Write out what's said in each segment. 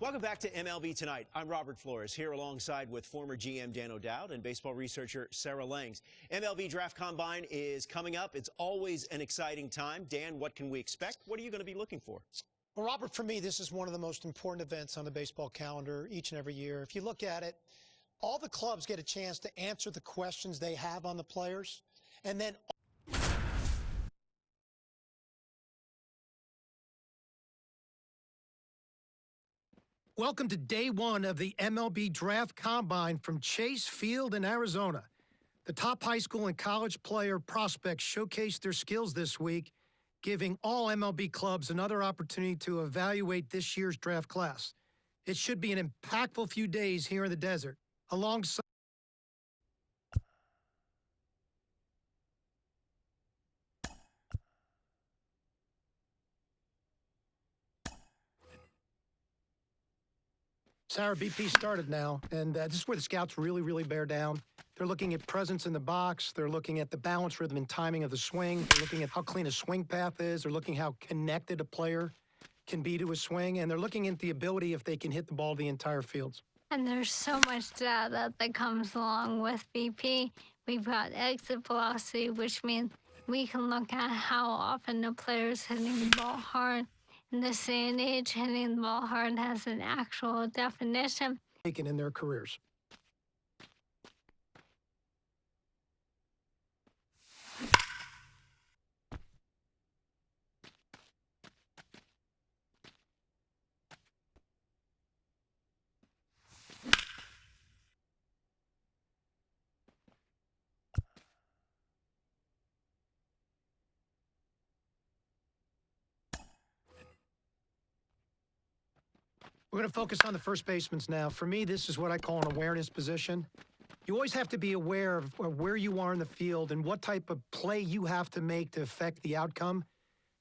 Welcome back to MLB Tonight. I'm Robert Flores, here alongside with former GM Dan O'Dowd and baseball researcher Sarah Langs. MLB Draft Combine is coming up. It's always an exciting time. Dan, what can we expect? What are you going to be looking for? Well, Robert, for me, this is one of the most important events on the baseball calendar each and every year. If you look at it, all the clubs get a chance to answer the questions they have on the players, and then welcome to day one of the MLB Draft Combine from Chase Field in Arizona. The top high school and college player prospects showcased their skills this week, giving all MLB clubs another opportunity to evaluate this year's draft class. It should be an impactful few days here in the desert. Alongside Sarah, BP started now, and this is where the scouts really bear down. They're looking at presence in the box. They're looking at the balance, rhythm, and timing of the swing. They're looking at how clean a swing path is. They're looking how connected a player can be to a swing, and they're looking at the ability if they can hit the ball the entire field. And there's so much data that comes along with BP. We've got exit velocity, which means we can look at how often the player's hitting the ball hard. In this day and age, hitting the ball hard has an actual definition. Taken in their careers. We're going to focus on the first baseman now. For me, this is what I call an awareness position. You always have to be aware of where you are in the field and what type of play you have to make to affect the outcome.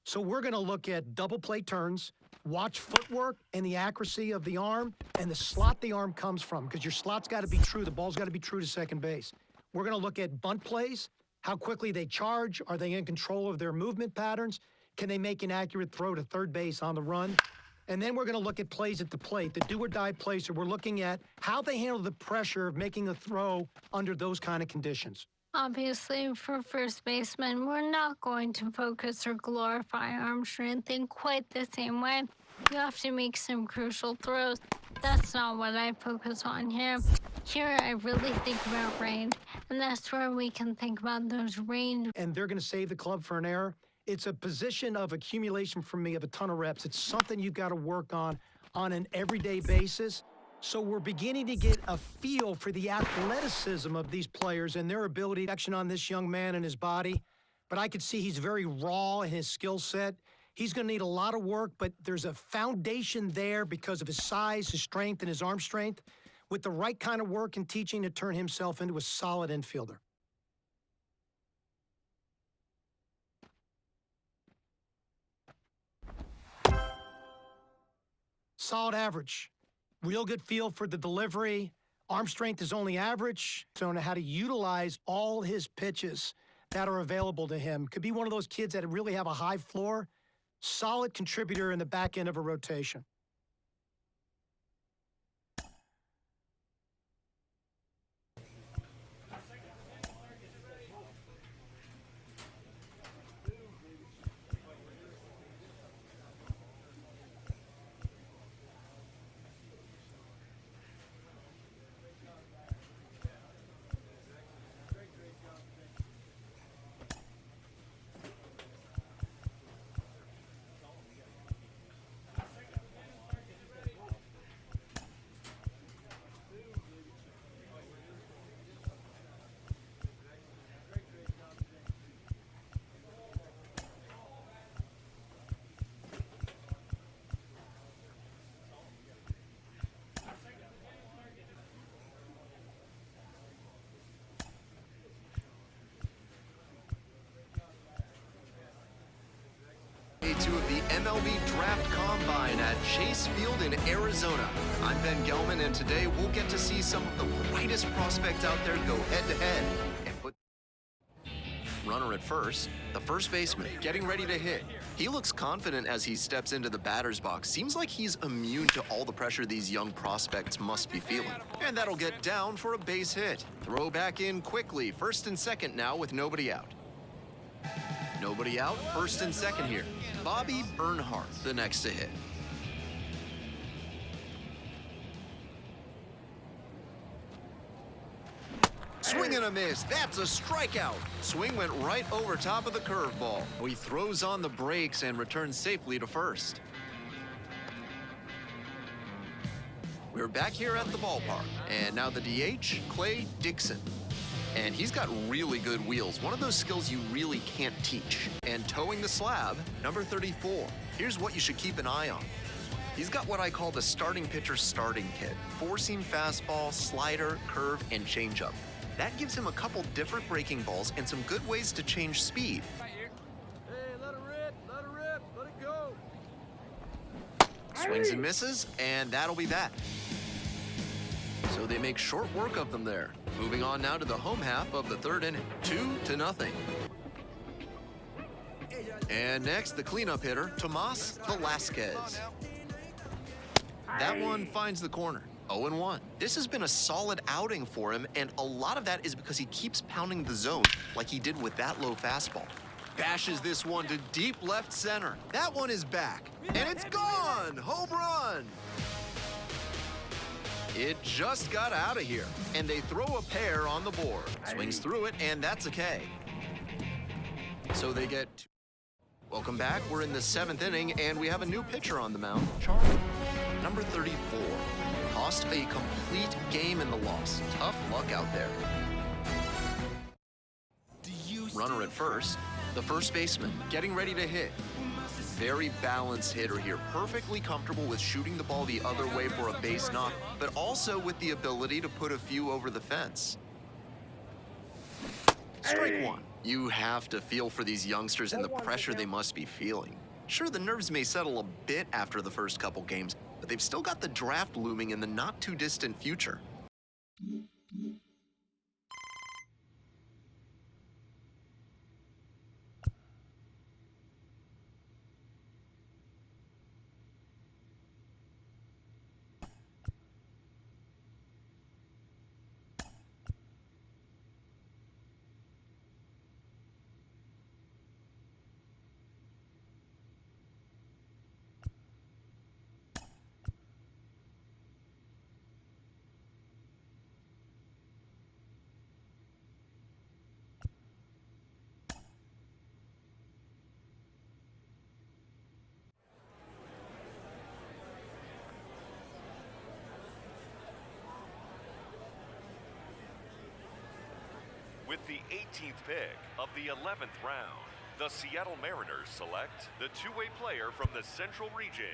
So we're going to look at double play turns, watch footwork and the accuracy of the arm, and the slot the arm comes from, because your slot's got to be true. The ball's got to be true to second base. We're going to look at bunt plays, how quickly they charge. Are they in control of their movement patterns? Can they make an accurate throw to third base on the run? And then we're going to look at plays at the plate, the do-or-die plays. So we're looking at how they handle the pressure of making a throw under those kind of conditions. Obviously, for first baseman, we're not going to focus or glorify arm strength in quite the same way. You have to make some crucial throws. That's not what I focus on here. Here, I really think about range, and that's where we can think about those range. And they're going to save the club for an error. It's a position of accumulation for me of a ton of reps. It's something you've got to work on an everyday basis. So we're beginning to get a feel for the athleticism of these players and their ability to action on this young man and his body. But I could see he's very raw in his skill set. He's going to need a lot of work, but there's a foundation there because of his size, his strength, and his arm strength, with the right kind of work and teaching to turn himself into a solid infielder. Solid average. Real good feel for the delivery. Arm strength is only average. So how to utilize all his pitches that are available to him. Could be one of those kids that really have a high floor. Solid contributor in the back end of a rotation. Day 2 of the MLB Draft Combine at Chase Field in Arizona. I'm Ben Gelman, and today we'll get to see some of the brightest prospects out there go head-to-head and put... Runner at first, the first baseman getting ready to hit. He looks confident as he steps into the batter's box. Seems like he's immune to all the pressure these young prospects must be feeling. And that'll get down for a base hit. Throw back in quickly, first and second now with nobody out. Nobody out, first and second here. Bobby Bernhardt, the next to hit. Swing and a miss. That's a strikeout. Swing went right over top of the curveball. He throws on the brakes and returns safely to first. We're back here at the ballpark. And now the DH, Clay Dixon. And he's got really good wheels. One of those skills you really can't teach. And towing the slab, number 34. Here's what you should keep an eye on. He's got what I call the starting pitcher starting kit. Four-seam fastball, slider, curve, and changeup. That gives him a couple different breaking balls and some good ways to change speed. Hey, let it rip, let it go. Swings and misses, and that'll be that. So they make short work of them there. Moving on now to the home half of the third inning, 2-0. And next, the cleanup hitter, Tomas Velasquez. That one finds the corner. 0-1. This has been a solid outing for him, and a lot of that is because he keeps pounding the zone like he did with that low fastball. Bashes this one to deep left center. That one is back, and it's gone! Home run! It just got out of here, and they throw a pair on the board. Swings through it, and that's a K. So they get... Welcome back. We're in the 7th inning, and we have a new pitcher on the mound, Charlie, number 34. Lost a complete game in the loss. Tough luck out there. Runner at first, the first baseman getting ready to hit. Very balanced hitter here, perfectly comfortable with shooting the ball the other way for a base knock, but also with the ability to put a few over the fence. Strike one. You have to feel for these youngsters and the pressure they must be feeling. Sure, the nerves may settle a bit after the first couple games, but they've still got the draft looming in the not-too-distant future. With the 18th pick of the 11th round, the Seattle Mariners select the two-way player from the Central Region.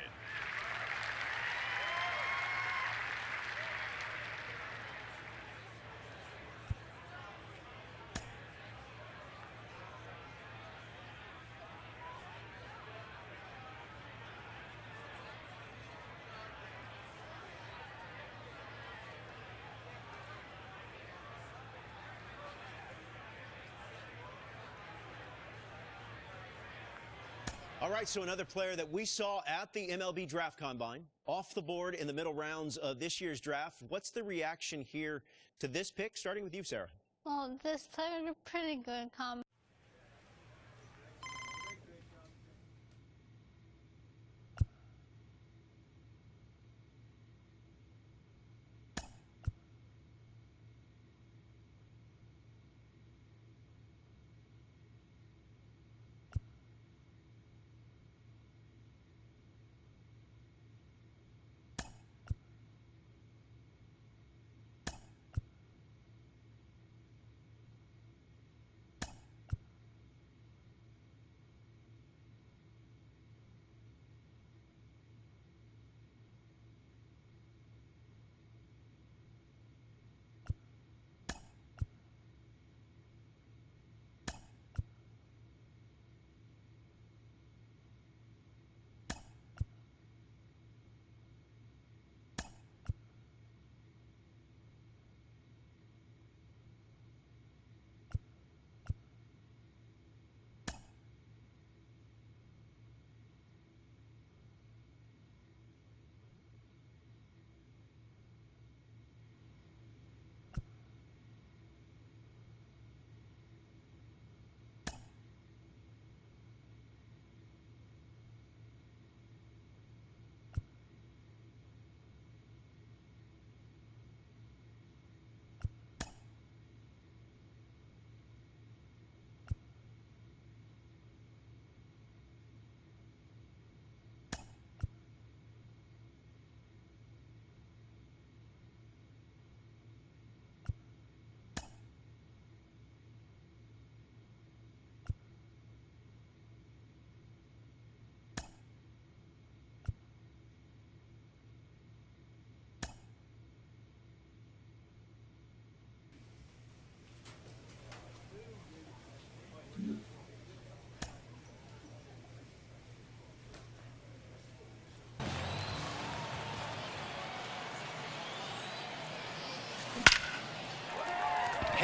All right, so another player that we saw at the MLB Draft Combine, off the board in the middle rounds of this year's draft. What's the reaction here to this pick? Starting with you, Sarah. Well, this played a pretty good combine.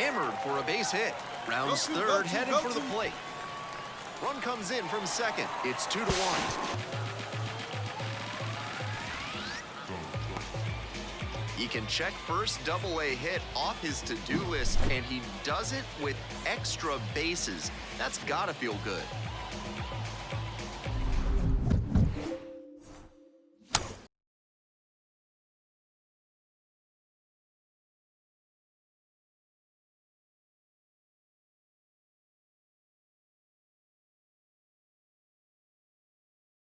hammered for a base hit. Rounds Go, third, go, headed go, for the go. plate. Run comes in from second. It's 2-1. He can check first double-A hit off his to-do list, and he does it with extra bases. That's gotta feel good.